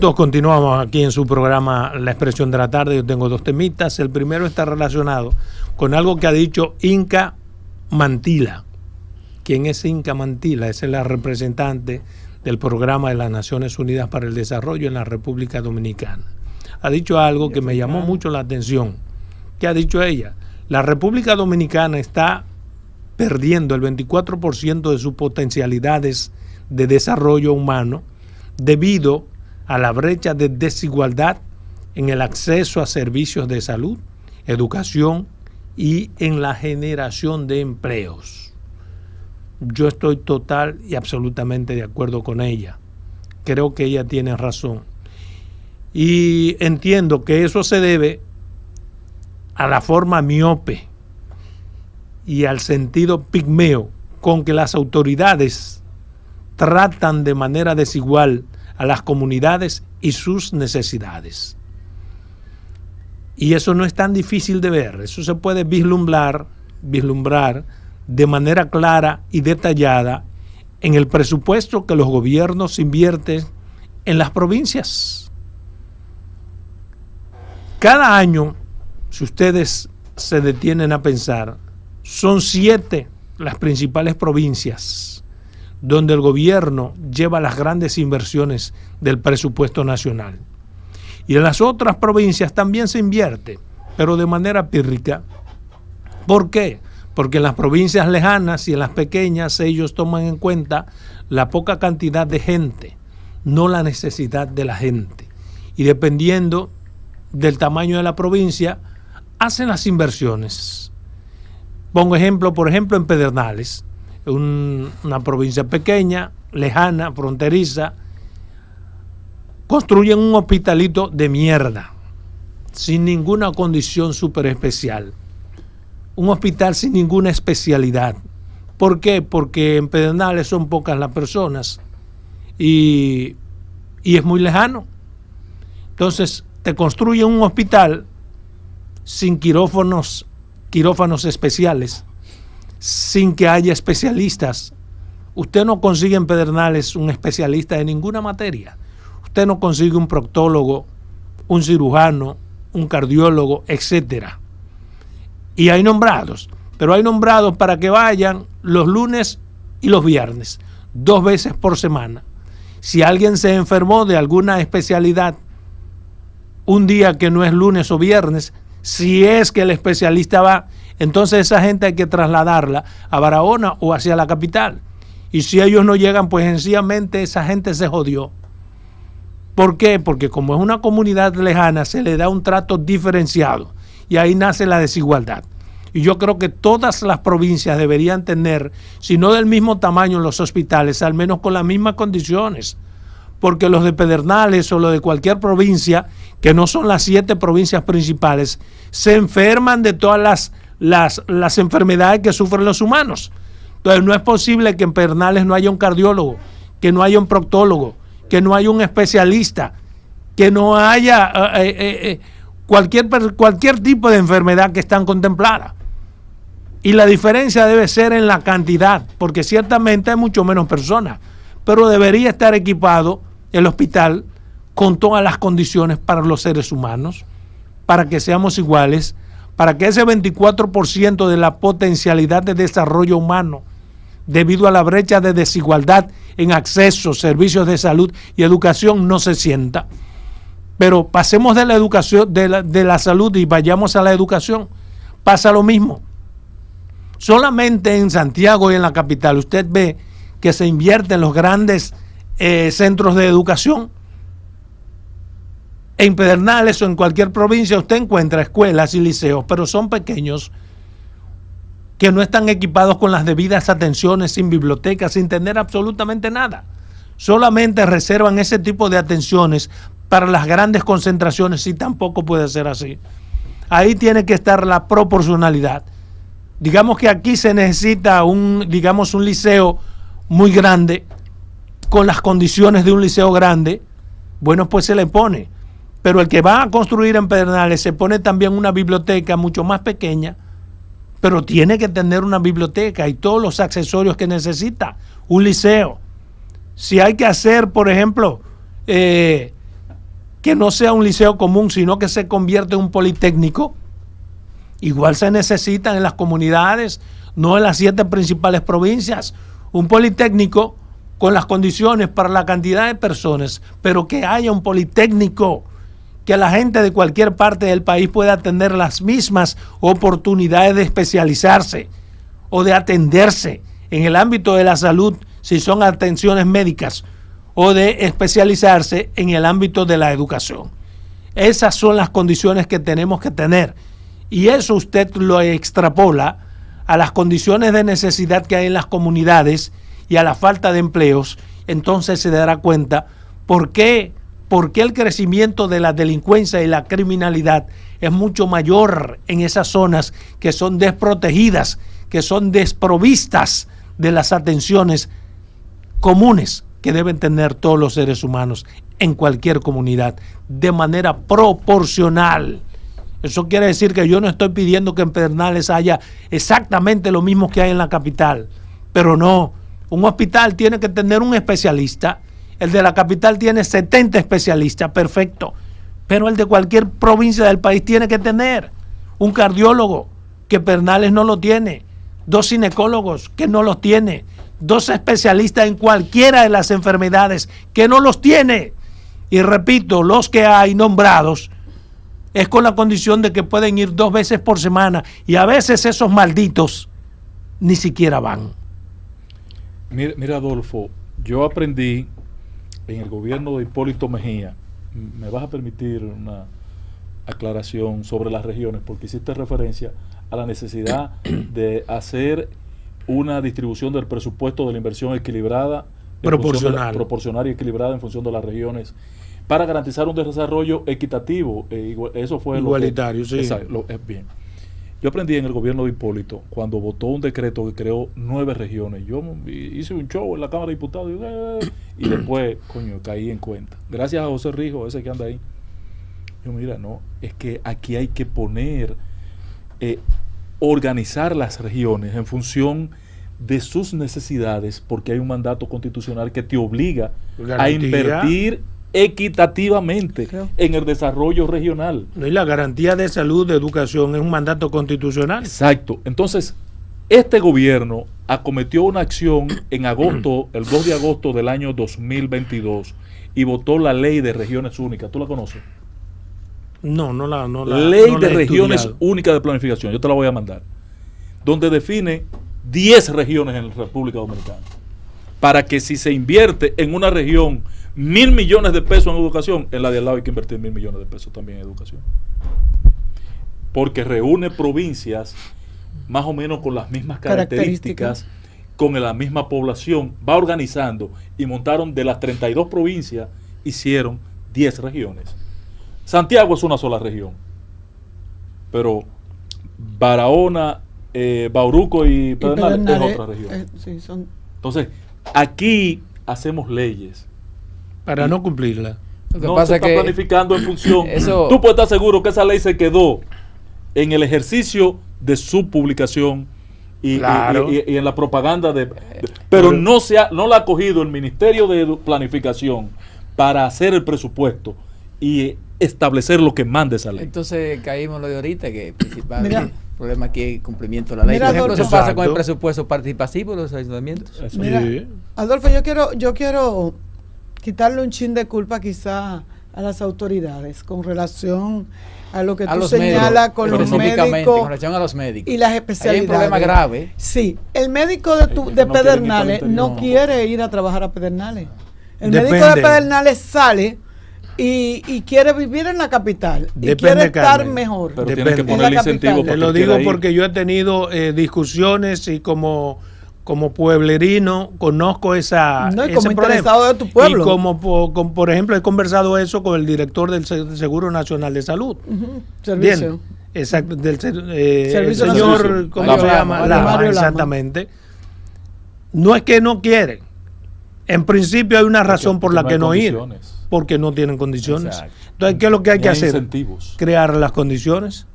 Perfecto, continuamos aquí en su programa La Expresión de la Tarde. Yo tengo dos temitas. El primero está relacionado con algo que ha dicho Inca Mantilla. ¿Quién es Inca Mantilla? Esa es la representante del Programa de las Naciones Unidas para el Desarrollo en la República Dominicana. Ha dicho algo que me llamó mucho la atención. ¿Qué ha dicho ella? La República Dominicana está perdiendo el 24% de sus potencialidades de desarrollo humano debido a la brecha de desigualdad en el acceso a servicios de salud, educación y en la generación de empleos. Yo estoy total y absolutamente de acuerdo con ella. Creo que ella tiene razón. Y entiendo que eso se debe a la forma miope y al sentido pigmeo con que las autoridades tratan de manera desigual a las comunidades y sus necesidades. Y eso no es tan difícil de ver, eso se puede vislumbrar de manera clara y detallada en el presupuesto que los gobiernos invierten en las provincias. Cada año, si ustedes se detienen a pensar, son 7 las principales provincias donde el gobierno lleva las grandes inversiones del presupuesto nacional. Y en las otras provincias también se invierte, pero de manera pírrica. ¿Por qué? Porque en las provincias lejanas y en las pequeñas ellos toman en cuenta la poca cantidad de gente, no la necesidad de la gente. Y dependiendo del tamaño de la provincia, hacen las inversiones. Pongo ejemplo, por ejemplo, en Pedernales, una provincia pequeña, lejana, fronteriza, construyen un hospitalito de mierda, sin ninguna condición súper especial. Un hospital sin ninguna especialidad. ¿Por qué? Porque en Pedernales son pocas las personas y es muy lejano. Entonces, te construyen un hospital sin quirófanos especiales, sin que haya especialistas. Usted no consigue en Pedernales un especialista de ninguna materia. Usted no consigue un proctólogo, un cirujano, un cardiólogo, etcétera. Y hay nombrados, pero hay nombrados para que vayan los lunes y los viernes, 2 veces por semana. Si alguien se enfermó de alguna especialidad un día que no es lunes o viernes, si es que el especialista va, entonces esa gente hay que trasladarla a Barahona o hacia la capital. Y si ellos no llegan, pues sencillamente esa gente se jodió. ¿Por qué? Porque como es una comunidad lejana, se le da un trato diferenciado y ahí nace la desigualdad. Y yo creo que todas las provincias deberían tener, si no del mismo tamaño los hospitales, al menos con las mismas condiciones. Porque los de Pedernales o los de cualquier provincia, que no son las 7 provincias principales, se enferman de todas las enfermedades que sufren los humanos. Entonces no es posible que en Pedernales no haya un cardiólogo, que no haya un proctólogo, que no haya un especialista, que no haya cualquier tipo de enfermedad que están contempladas. Y la diferencia debe ser en la cantidad, porque ciertamente hay mucho menos personas, pero debería estar equipado el hospital con todas las condiciones para los seres humanos, para que seamos iguales, para que ese 24% de la potencialidad de desarrollo humano, debido a la brecha de desigualdad en acceso, servicios de salud y educación, no se sienta. Pero pasemos de la educación, de la salud y vayamos a la educación. Pasa lo mismo. Solamente en Santiago y en la capital usted ve que se invierte en los grandes centros de educación. En Pedernales o en cualquier provincia usted encuentra escuelas y liceos, pero son pequeños, que no están equipados con las debidas atenciones, sin bibliotecas, sin tener absolutamente nada. Solamente reservan ese tipo de atenciones para las grandes concentraciones y tampoco puede ser así. Ahí tiene que estar la proporcionalidad. Digamos que aquí se necesita un liceo muy grande, con las condiciones de un liceo grande, bueno, pues se le pone. Pero el que va a construir en Pedernales se pone también una biblioteca mucho más pequeña, pero tiene que tener una biblioteca y todos los accesorios que necesita un liceo. Si hay que hacer, por ejemplo, que no sea un liceo común, sino que se convierta en un politécnico. Igual se necesitan en las comunidades, no en las 7 principales provincias, un politécnico con las condiciones para la cantidad de personas, pero que haya un politécnico, que la gente de cualquier parte del país pueda tener las mismas oportunidades de especializarse o de atenderse en el ámbito de la salud, si son atenciones médicas, o de especializarse en el ámbito de la educación. Esas son las condiciones que tenemos que tener, y eso usted lo extrapola a las condiciones de necesidad que hay en las comunidades y a la falta de empleos. Entonces se dará cuenta por qué el crecimiento de la delincuencia y la criminalidad es mucho mayor en esas zonas que son desprotegidas, que son desprovistas de las atenciones comunes que deben tener todos los seres humanos en cualquier comunidad, de manera proporcional. Eso quiere decir que yo no estoy pidiendo que en Pedernales haya exactamente lo mismo que hay en la capital, pero no, un hospital tiene que tener un especialista, el de la capital tiene 70 especialistas, perfecto, pero el de cualquier provincia del país tiene que tener un cardiólogo, que Pedernales no lo tiene, 2 ginecólogos, que no los tiene, 2 especialistas en cualquiera de las enfermedades, que no los tiene. Y repito, los que hay nombrados es con la condición de que pueden ir 2 veces por semana, y a veces esos malditos ni siquiera van. Mira, Adolfo, yo aprendí en el gobierno de Hipólito Mejía, me vas a permitir una aclaración sobre las regiones, porque hiciste referencia a la necesidad de hacer una distribución del presupuesto de la inversión equilibrada, proporcional y equilibrada en función de las regiones, para garantizar un desarrollo equitativo. Eso fue igualitario, sí. Exacto, bien. Yo aprendí en el gobierno de Hipólito, cuando votó un decreto que creó 9 regiones. Yo hice un show en la Cámara de Diputados y después, caí en cuenta. Gracias a José Rijo, ese que anda ahí. Yo, mira, no, es que aquí hay que poner, organizar las regiones en función de sus necesidades, porque hay un mandato constitucional que te obliga a invertir equitativamente en el desarrollo regional. Y la garantía de salud, de educación, es un mandato constitucional. Exacto. Entonces, este gobierno acometió una acción en agosto, el 2 de agosto del año 2022, y votó la ley de regiones únicas. ¿Tú la conoces? No la Ley de regiones únicas de planificación. Yo te la voy a mandar. Donde define 10 regiones en la República Dominicana. Para que si se invierte en una región 1.000 millones de pesos en educación, en la de al lado hay que invertir 1.000 millones de pesos también en educación. Porque reúne provincias más o menos con las mismas características, con la misma población, va organizando, y montaron de las 32 provincias, hicieron 10 regiones. Santiago es una sola región, pero Barahona, Bauruco y Pedernales es otra región. Entonces, aquí hacemos leyes para no cumplirla. No se está planificando en función. Tú puedes estar seguro que esa ley se quedó en el ejercicio de su publicación y en la propaganda pero no la ha cogido el Ministerio de Planificación para hacer el presupuesto y establecer lo que manda esa ley. Entonces caímos lo de ahorita, que principalmente el problema aquí es el cumplimiento de la ley. Por ejemplo, eso pasa con el presupuesto participativo de los ayuntamientos. Mira, Adolfo, yo quiero quitarle un chin de culpa quizá a las autoridades con relación a lo que tú señalas con los médicos, con relación a los médicos y las especialidades. Hay un problema grave. Sí, el médico de Pedernales no quiere ir a trabajar a Pedernales. El médico de Pedernales sale y quiere vivir en la capital y quiere estar mejor. Pero tiene que poner el incentivo. Te lo digo porque yo he tenido discusiones y como pueblerino conozco ese como interesado de tu pueblo. Y como por ejemplo he conversado eso con el director del Seguro Nacional de Salud. Servicio. Bien, exacto, del Servicio señor, ¿cómo se llama? Lama, exactamente. No es que no quieren. En principio hay una razón por la que no ir, porque no tienen condiciones. Exacto. Entonces, ¿qué es lo que hay que hacer? Incentivos. Crear las condiciones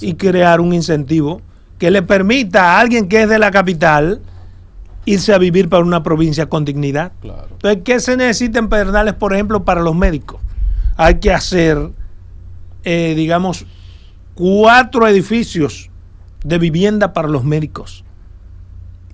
y crear un incentivo que le permita a alguien que es de la capital irse a vivir para una provincia con dignidad. Claro. Entonces, ¿qué se necesita en Pedernales, por ejemplo, para los médicos? hay que hacer, digamos, 4 edificios de vivienda para los médicos.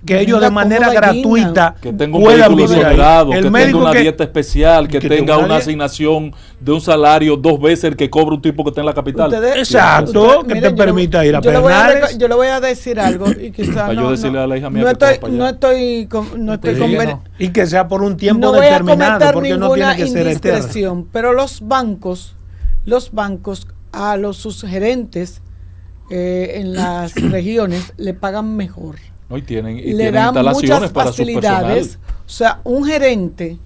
Que ellos de manera gratuita que tenga un puedan vehículo vivir sobrado, ahí. que tenga una dieta especial, que tenga una dieta asignación de un salario 2 veces el que cobra un tipo que está en la capital. Exacto, que te permita ir a Pedernales. Yo le voy a decir algo y quizás yo decirle a la hija mía no que estoy convencido. Y que sea por un tiempo No voy a determinado, cometer porque no tiene ninguna que ser indiscreción, pero los bancos a los gerentes en las regiones le pagan mejor. No, y le tienen dan instalaciones muchas para facilidades. O sea, un gerente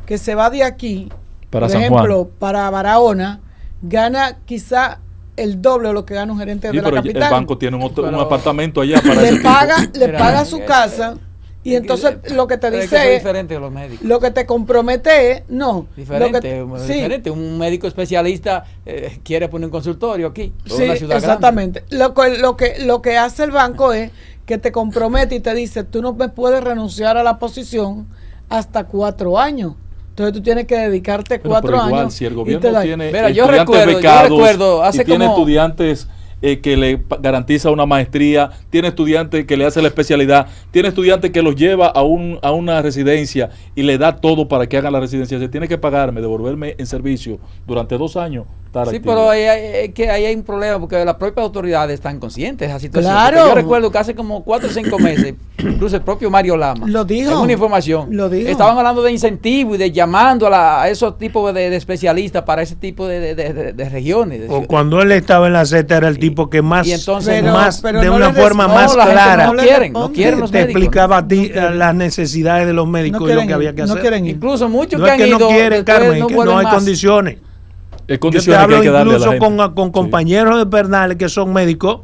que se va de aquí, para por San ejemplo, Juan, para Barahona, gana quizá el doble de lo que gana un gerente de la capital. El banco tiene un apartamento allá para ese le paga su casa. Y entonces lo que te dice es diferente de los médicos. Lo que te compromete es diferente. Un médico especialista quiere poner un consultorio aquí. Sí, exactamente. Lo que hace el banco es que te compromete y te dice, tú no me puedes renunciar a la posición hasta 4 años. Entonces tú tienes que dedicarte 4 años. Si el gobierno tiene estudiantes becados y tiene estudiantes que le garantiza una maestría, tiene estudiantes que le hace la especialidad, tiene estudiantes que los lleva a una residencia y le da todo para que hagan la residencia. Se tiene que pagarme, devolverme en servicio durante 2 años. Sí, pero ahí hay un problema porque las propias autoridades están conscientes de esa situación. Claro. Yo recuerdo que hace como 4 o 5 meses, incluso el propio Mario Lama, lo dijo, en una información, lo dijo. Estaban hablando de incentivo y de llamando a esos tipos de especialistas para ese tipo de regiones. O cuando él estaba en la Z era el tipo que más, pero de no una forma más clara, no quieren los te médicos. Explicaba a ti las necesidades de los médicos y lo que había que hacer. Incluso muchos no que han es que ido, no quieren, Carmen, es que no hay condiciones. Yo te hablo incluso con compañeros de Pedernales que son médicos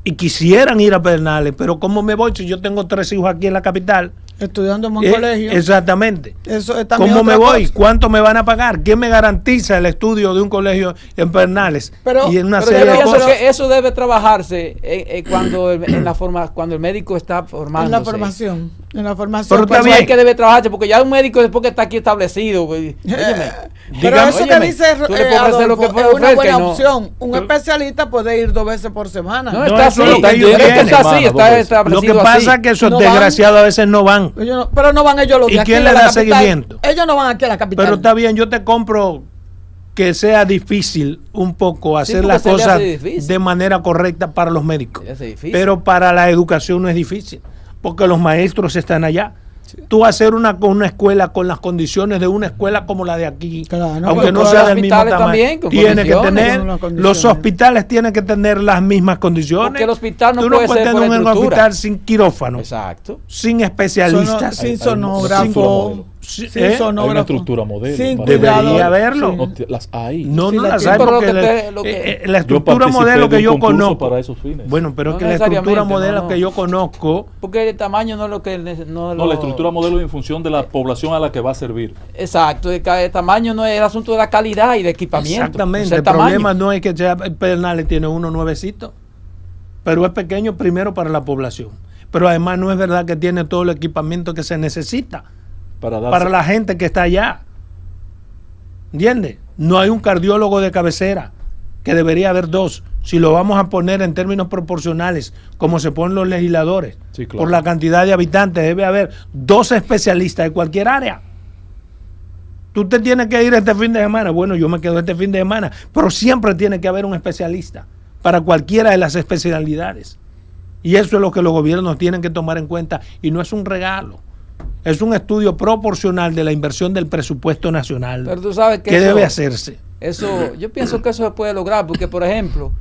y quisieran ir a Pedernales, pero ¿cómo me voy si yo tengo 3 hijos aquí en la capital? Estudiando en un colegio. Exactamente. Eso es ¿Cómo me voy? ¿Cuánto me van a pagar? ¿Quién me garantiza el estudio de un colegio en Pedernales? Y en una yo serie de pienso cosas. que eso debe trabajarse cuando el médico está formándose. En la formación. Pero también hay que debe trabajarse porque ya un médico después que está aquí establecido. Pero eso que dice Adolfo, es una buena opción. Un Pero, especialista puede ir 2 veces por semana. No, está así. Está establecido. Lo que pasa es que esos desgraciados a veces no van. Pero no van ellos los de aquí. ¿Y quién le da seguimiento? Ellos no van aquí a la capital. Pero está bien, yo te compro que sea difícil un poco hacer las cosas de manera correcta para los médicos. Pero para la educación no es difícil, porque los maestros están allá. Sí. Tú hacer una escuela con las condiciones de una escuela como la de aquí, claro, aunque no sea del mismo tamaño, tiene que tener, los hospitales tienen que tener las mismas condiciones. Porque el hospital no tú puede no puedes ser tener un hospital sin quirófano, exacto, sin especialistas, sin sonógrafo, sin hay una estructura modelo. Debería haberlo. No, las hay. No las hay porque la estructura modelo que yo conozco. Para esos fines. Bueno, pero es que la estructura modelo que yo conozco. Porque el tamaño no es lo que. No, la estructura modelo en función de la población a la que va a servir. Exacto. El tamaño no es el asunto de la calidad y de equipamiento. Exactamente. El problema no es que Pedernales tiene uno nuevecito, pero es pequeño primero para la población. Pero además no es verdad que tiene todo el equipamiento que se necesita para la gente que está allá. ¿Entiendes? No hay un cardiólogo de cabecera, que debería haber 2. Si lo vamos a poner en términos proporcionales, como se ponen los legisladores, sí, claro, por la cantidad de habitantes, debe haber 2 especialistas de cualquier área. Tú te tienes que ir este fin de semana. Bueno, yo me quedo este fin de semana, pero siempre tiene que haber un especialista para cualquiera de las especialidades. Y eso es lo que los gobiernos tienen que tomar en cuenta, y no es un regalo. Es un estudio proporcional de la inversión del presupuesto nacional. Pero tú sabes que debe hacerse. Yo pienso que eso se puede lograr porque, por ejemplo,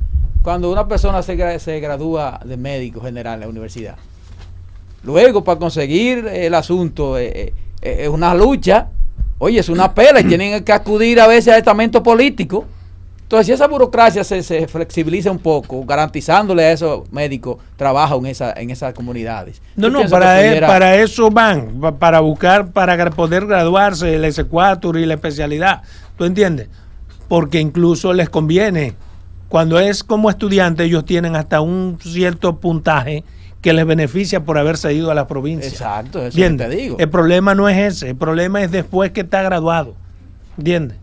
cuando una persona se gradúa de médico general en la universidad, luego para conseguir el asunto es una lucha, oye, es una pela y tienen que acudir a veces a estamentos políticos. Entonces, si esa burocracia se flexibiliza un poco, garantizándole a esos médicos trabajo en esas comunidades. Para eso van, para buscar, para poder graduarse el S4 y la especialidad. ¿Tú entiendes? Porque incluso les conviene. Cuando es como estudiante, ellos tienen hasta un cierto puntaje que les beneficia por haberse ido a la provincia. Exacto, eso te digo. El problema no es ese, el problema es después que está graduado. ¿Entiendes?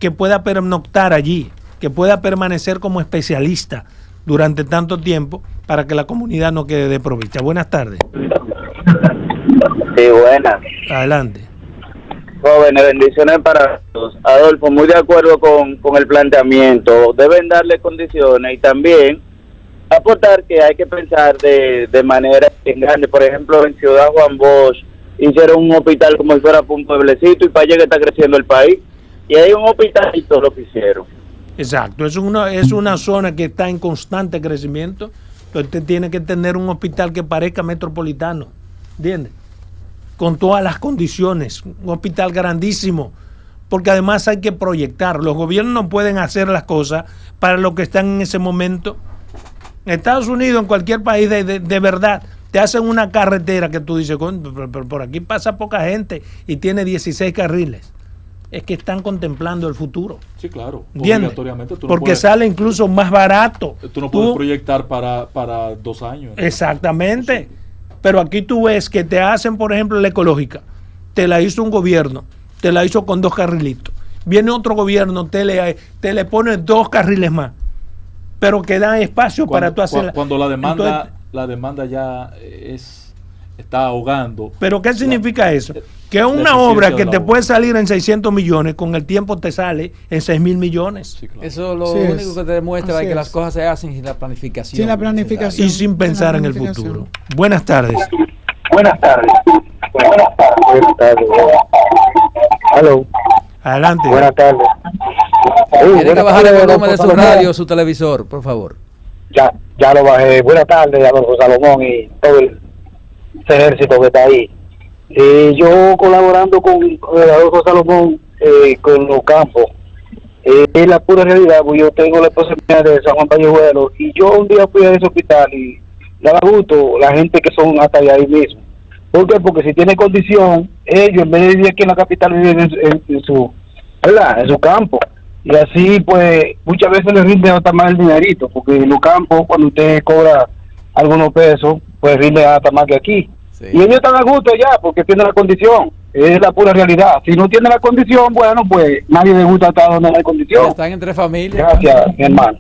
que pueda pernoctar allí, que pueda permanecer como especialista durante tanto tiempo para que la comunidad no quede desprovista. Buenas tardes. Sí, buenas. Adelante. Jóvenes, bendiciones para todos. Adolfo, muy de acuerdo con el planteamiento. Deben darle condiciones y también aportar que hay que pensar de manera grande. Por ejemplo, en Ciudad Juan Bosch hicieron un hospital como si fuera un pueblecito y para allá que está creciendo el país. Y hay un hospital y todo lo que hicieron. Exacto, es una zona que está en constante crecimiento. Entonces usted tiene que tener un hospital que parezca metropolitano, ¿entiendes? Con todas las condiciones, un hospital grandísimo, porque además hay que proyectar. Los gobiernos no pueden hacer las cosas para lo que están en ese momento. En Estados Unidos, en cualquier país de verdad, te hacen una carretera que tú dices, pero por aquí pasa poca gente y tiene 16 carriles. Es que están contemplando el futuro. Sí, claro. Obligatoriamente. Porque sale incluso más barato. Tú no puedes proyectar para 2 años. Exactamente. Sí. Pero aquí tú ves que te hacen, por ejemplo, la ecológica. Te la hizo un gobierno. Te la hizo con 2 carrilitos. Viene otro gobierno, te le pone 2 carriles más. Pero que dan espacio para tú hacer. Cuando la demanda ya está ahogando. ¿Pero qué significa eso? Que una obra que te puede salir en 600 millones, con el tiempo te sale en 6.000 millones. Sí, claro. Eso lo único que te demuestra es que las cosas se hacen sin la planificación. Sin la planificación. Y sin pensar en el futuro. Buenas tardes. Buenas tardes. Buenas tardes. Hello. Adelante. Buenas tardes. Tiene que bajar el volumen de su radio o su televisor, por favor. Ya lo bajé. Buenas tardes, Adolfo Salomón y todo ese ejército que está ahí. Yo colaborando con Adolfo Salomón con los campos, es la pura realidad, porque yo tengo la esposa de San Juan Vallejuelo y yo un día fui a ese hospital y daba gusto la gente que son hasta ahí mismo. ¿Por qué? Porque si tiene condición, ellos en vez de vivir aquí en la capital viven en su campo. Y así pues muchas veces les rinde hasta más el dinerito, porque en los campos cuando usted cobra algunos pesos, pues rinde hasta más que aquí. Sí. Y ellos están a gusto ya porque tienen la condición, es la pura realidad. Si no tienen la condición, bueno, pues nadie les gusta estar donde no hay condición. Están entre familias. Gracias, mi hermano.